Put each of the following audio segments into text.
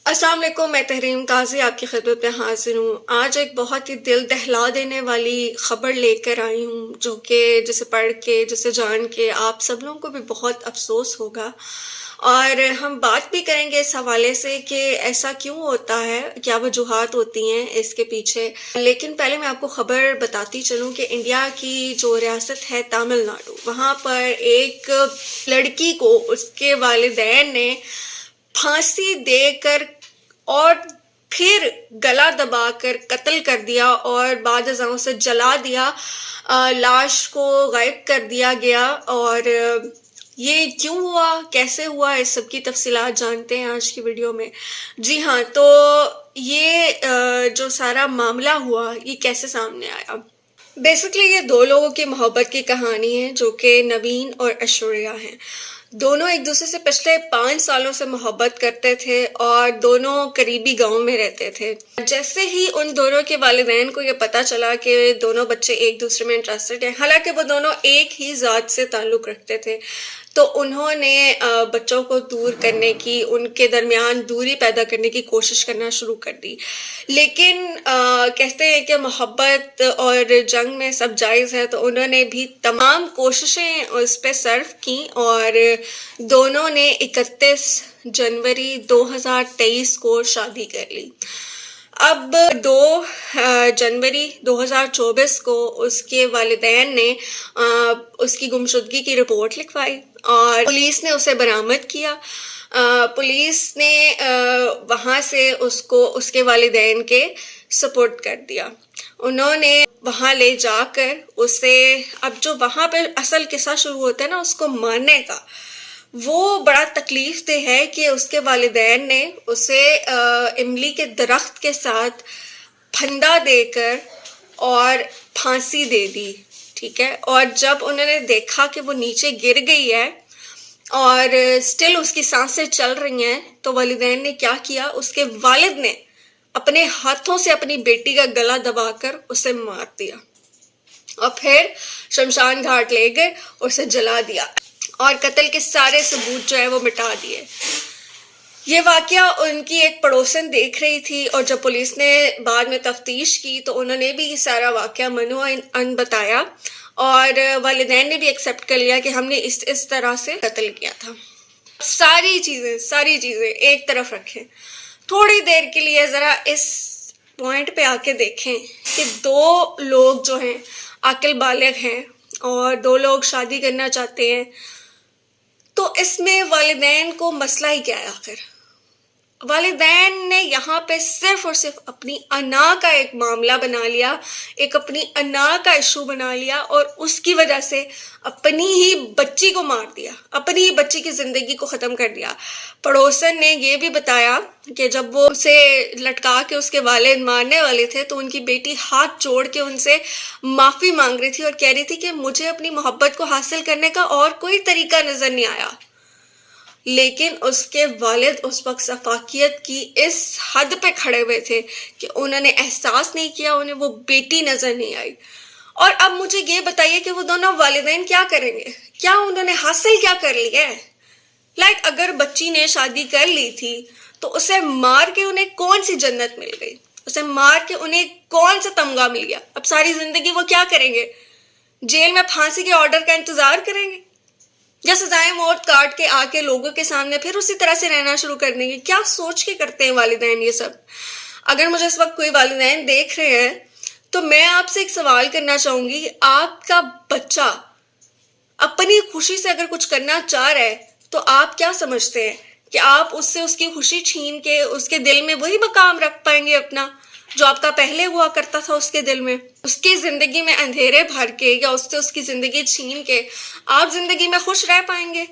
السلام علیکم، میں تحریم تازی آپ کی خدمت میں حاضر ہوں۔ آج ایک بہت ہی دل دہلا دینے والی خبر لے کر آئی ہوں، جو کہ جسے پڑھ کے جسے جان کے آپ سب لوگوں کو بھی بہت افسوس ہوگا، اور ہم بات بھی کریں گے اس حوالے سے کہ ایسا کیوں ہوتا ہے، کیا وجوہات ہوتی ہیں اس کے پیچھے۔ لیکن پہلے میں آپ کو خبر بتاتی چلوں کہ انڈیا کی جو ریاست ہے تامل ناڈو، وہاں پر ایک لڑکی کو اس کے والدین نے پھانسی دے کر اور پھر گلا دبا کر قتل کر دیا اور بعد ازاں سے جلا دیا، لاش کو غائب کر دیا گیا۔ اور یہ کیوں ہوا، کیسے ہوا، اس سب کی تفصیلات جانتے ہیں آج کی ویڈیو میں۔ جی ہاں، تو یہ جو سارا معاملہ ہوا یہ کیسے سامنے آیا۔ بیسکلی یہ دو لوگوں کی محبت کی کہانی ہے، جو کہ نوین اور ایشوریا ہیں۔ دونوں ایک دوسرے سے پچھلے 5 سالوں سے محبت کرتے تھے اور دونوں قریبی گاؤں میں رہتے تھے۔ جیسے ہی ان دونوں کے والدین کو یہ پتا چلا کہ دونوں بچے ایک دوسرے میں انٹرسٹڈ ہیں، حالانکہ وہ دونوں ایک ہی ذات سے تعلق رکھتے تھے، تو انہوں نے بچوں کو دور کرنے کی، ان کے درمیان دوری پیدا کرنے کی کوشش کرنا شروع کر دی۔ لیکن کہتے ہیں کہ محبت اور جنگ میں سب جائز ہے، تو انہوں نے بھی تمام کوششیں اس پہ صرف کی اور دونوں نے 31 جنوری 2023 کو شادی کر لی۔ اب 2 جنوری 2024 کو اس کے والدین نے اس کی گمشدگی کی رپورٹ لکھوائی اور پولیس نے اسے برآمد کیا۔ پولیس نے وہاں سے اس کو اس کے والدین کے سپورٹ کر دیا۔ انہوں نے وہاں لے جا کر اسے، اب جو وہاں پہ اصل قصہ شروع ہوتا ہے نا اس کو ماننے کا، وہ بڑا تکلیف دہ ہے کہ اس کے والدین نے اسے املی کے درخت کے ساتھ پھندا دے کر اور پھانسی دے دی، ٹھیک ہے۔ اور جب انہوں نے دیکھا کہ وہ نیچے گر گئی ہے اور سٹل اس کی سانسیں چل رہی ہیں، تو والدین نے کیا کیا، اس کے والد نے اپنے ہاتھوں سے اپنی بیٹی کا گلا دبا کر اسے مار دیا اور پھر شمشان گھاٹ لے گئے اور اسے جلا دیا اور قتل کے سارے ثبوت جو ہے وہ مٹا دیے۔ یہ واقعہ ان کی ایک پڑوسن دیکھ رہی تھی، اور جب پولیس نے بعد میں تفتیش کی تو انہوں نے بھی یہ سارا واقعہ منو ان بتایا، اور والدین نے بھی ایکسیپٹ کر لیا کہ ہم نے اس طرح سے قتل کیا تھا۔ ساری چیزیں ایک طرف رکھیں، تھوڑی دیر کے لیے ذرا اس پوائنٹ پہ آ کے دیکھیں کہ 2 لوگ جو ہیں عاقل بالغ ہیں اور 2 لوگ شادی کرنا چاہتے ہیں، تو اس میں والدین کو مسئلہ ہی کیا ہے آخر؟ والدین نے یہاں پہ صرف اور صرف اپنی انا کا ایک معاملہ بنا لیا، ایک اپنی انا کا ایشو بنا لیا، اور اس کی وجہ سے اپنی ہی بچی کو مار دیا، اپنی ہی بچی کی زندگی کو ختم کر دیا۔ پڑوسن نے یہ بھی بتایا کہ جب وہ اسے لٹکا کے اس کے والد مارنے والے تھے تو ان کی بیٹی ہاتھ جوڑ کے ان سے معافی مانگ رہی تھی اور کہہ رہی تھی کہ مجھے اپنی محبت کو حاصل کرنے کا اور کوئی طریقہ نظر نہیں آیا۔ لیکن اس کے والد اس وقت شفافیت کی اس حد پہ کھڑے ہوئے تھے کہ انہوں نے احساس نہیں کیا، انہیں وہ بیٹی نظر نہیں آئی۔ اور اب مجھے یہ بتائیے کہ وہ دونوں والدین کیا کریں گے؟ کیا انہوں نے حاصل کیا کر لیا ہے؟ اگر بچی نے شادی کر لی تھی تو اسے مار کے انہیں کون سی جنت مل گئی؟ اسے مار کے انہیں کون سا تمغہ مل گیا؟ اب ساری زندگی وہ کیا کریں گے؟ جیل میں پھانسی کے آرڈر کا انتظار کریں گے یا سزائے موت کاٹ کے آ کے لوگوں کے سامنے پھر اسی طرح سے رہنا شروع کر دیں گے؟ کیا سوچ کے کرتے ہیں والدین یہ سب؟ اگر مجھے اس وقت کوئی والدین دیکھ رہے ہیں تو میں آپ سے ایک سوال کرنا چاہوں گی، آپ کا بچہ اپنی خوشی سے اگر کچھ کرنا چاہ رہا ہے تو آپ کیا سمجھتے ہیں کہ آپ اس سے اس کی خوشی چھین کے اس کے دل میں وہی مقام رکھ پائیں گے اپنا جو آپ کا پہلے ہوا کرتا تھا؟ اس کے دل میں، اس کی زندگی میں اندھیرے بھر کے یا اس سے اس کی زندگی چھین کے آپ زندگی میں خوش رہ پائیں گے؟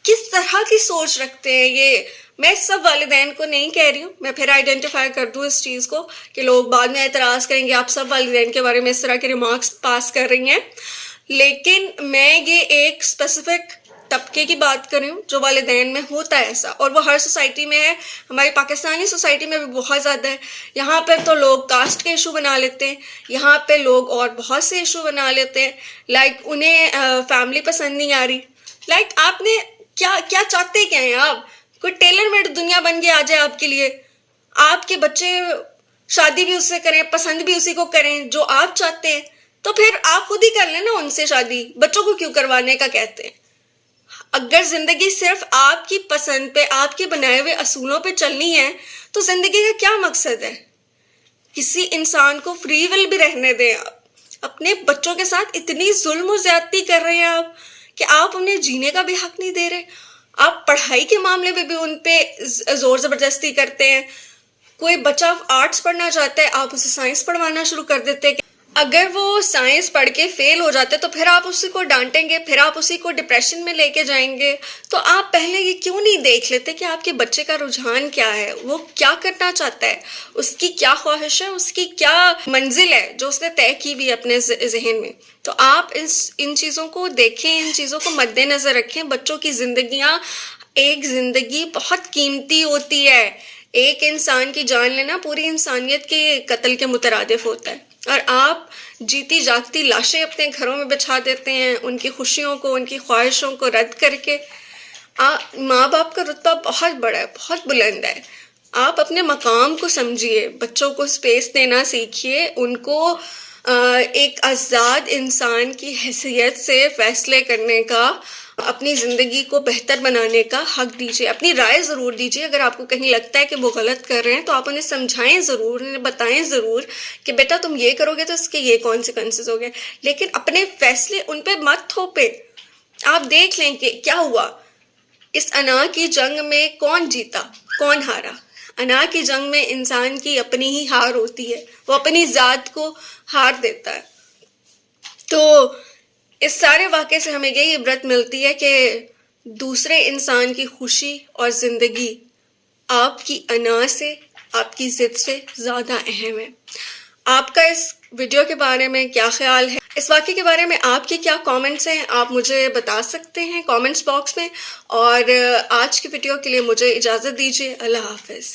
کس طرح کی سوچ رکھتے ہیں یہ؟ میں سب والدین کو نہیں کہہ رہی ہوں، میں پھر آئیڈینٹیفائی کر دوں اس چیز کو کہ لوگ بعد میں اعتراض کریں گے آپ سب والدین کے بارے میں اس طرح کے ریمارکس پاس کر رہی ہیں، لیکن میں یہ ایک اسپیسیفک طبقے کی بات کر رہی ہوں جو والدین میں ہوتا ہے ایسا، اور وہ ہر سوسائٹی میں ہے، ہماری پاکستانی سوسائٹی میں بھی بہت زیادہ ہے۔ یہاں پہ تو لوگ کاسٹ کے ایشو بنا لیتے ہیں، یہاں پہ لوگ اور بہت سے ایشو بنا لیتے ہیں، انہیں فیملی پسند نہیں آ رہی۔ آپ نے کیا چاہتے کیا ہیں؟ آپ کوئی ٹیلر میڈ دنیا بن کے آ جائے آپ کے لیے؟ آپ کے بچے شادی بھی اس سے کریں، پسند بھی اسی کو کریں جو آپ چاہتے ہیں، تو پھر آپ خود ہی کر لیں نا ان سے شادی، بچوں کو کیوں کروانے کا کہتے ہیں؟ اگر زندگی صرف آپ کی پسند پہ، آپ کے بنائے ہوئے اصولوں پہ چلنی ہے تو زندگی کا کیا مقصد ہے؟ کسی انسان کو فری ول بھی رہنے دیں آپ۔ اپنے بچوں کے ساتھ اتنی ظلم و زیادتی کر رہے ہیں آپ کہ آپ انہیں جینے کا بھی حق نہیں دے رہے۔ آپ پڑھائی کے معاملے میں بھی ان پہ زور زبردستی کرتے ہیں۔ کوئی بچہ آرٹس پڑھنا چاہتا ہے، آپ اسے سائنس پڑھوانا شروع کر دیتے ہیں۔ اگر وہ سائنس پڑھ کے فیل ہو جاتے تو پھر آپ اسی کو ڈانٹیں گے، پھر آپ اسی کو ڈپریشن میں لے کے جائیں گے۔ تو آپ پہلے یہ کیوں نہیں دیکھ لیتے کہ آپ کے بچے کا رجحان کیا ہے، وہ کیا کرنا چاہتا ہے، اس کی کیا خواہش ہے، اس کی کیا منزل ہے جو اس نے طے کی ہوئی اپنے ذہن میں۔ تو آپ ان چیزوں کو دیکھیں، ان چیزوں کو مد نظر رکھیں۔ بچوں کی زندگیاں، ایک زندگی بہت قیمتی ہوتی ہے۔ ایک انسان کی جان لینا پوری انسانیت کے قتل کے مترادف ہوتا ہے، اور آپ جیتی جاگتی لاشیں اپنے گھروں میں بچھا دیتے ہیں، ان کی خوشیوں کو، ان کی خواہشوں کو رد کر کے۔ ماں باپ کا رتبہ بہت بڑا ہے، بہت بلند ہے۔ آپ اپنے مقام کو سمجھیے، بچوں کو سپیس دینا سیکھیے، ان کو ایک آزاد انسان کی حیثیت سے فیصلے کرنے کا، اپنی زندگی کو بہتر بنانے کا حق دیجیے۔ اپنی رائے ضرور دیجیے، اگر آپ کو کہیں لگتا ہے کہ وہ غلط کر رہے ہیں تو آپ انہیں سمجھائیں ضرور، انہیں بتائیں ضرور کہ بیٹا تم یہ کرو گے تو اس کے یہ کانسیکوینسز ہو گئے، لیکن اپنے فیصلے ان پہ مت تھوپیں۔ آپ دیکھ لیں کہ کیا ہوا، اس انا کی جنگ میں کون جیتا، کون ہارا۔ انا کی جنگ میں انسان کی اپنی ہی ہار ہوتی ہے، وہ اپنی ذات کو ہار دیتا ہے۔ تو اس سارے واقعے سے ہمیں یہی عبرت ملتی ہے کہ دوسرے انسان کی خوشی اور زندگی آپ کی انا سے، آپ کی ضد سے زیادہ اہم ہے۔ آپ کا اس ویڈیو کے بارے میں کیا خیال ہے؟ اس واقعے کے بارے میں آپ کے کیا کامنٹس ہیں؟ آپ مجھے بتا سکتے ہیں کامنٹس باکس میں، اور آج کی ویڈیو کے لیے مجھے اجازت دیجیے۔ اللہ حافظ۔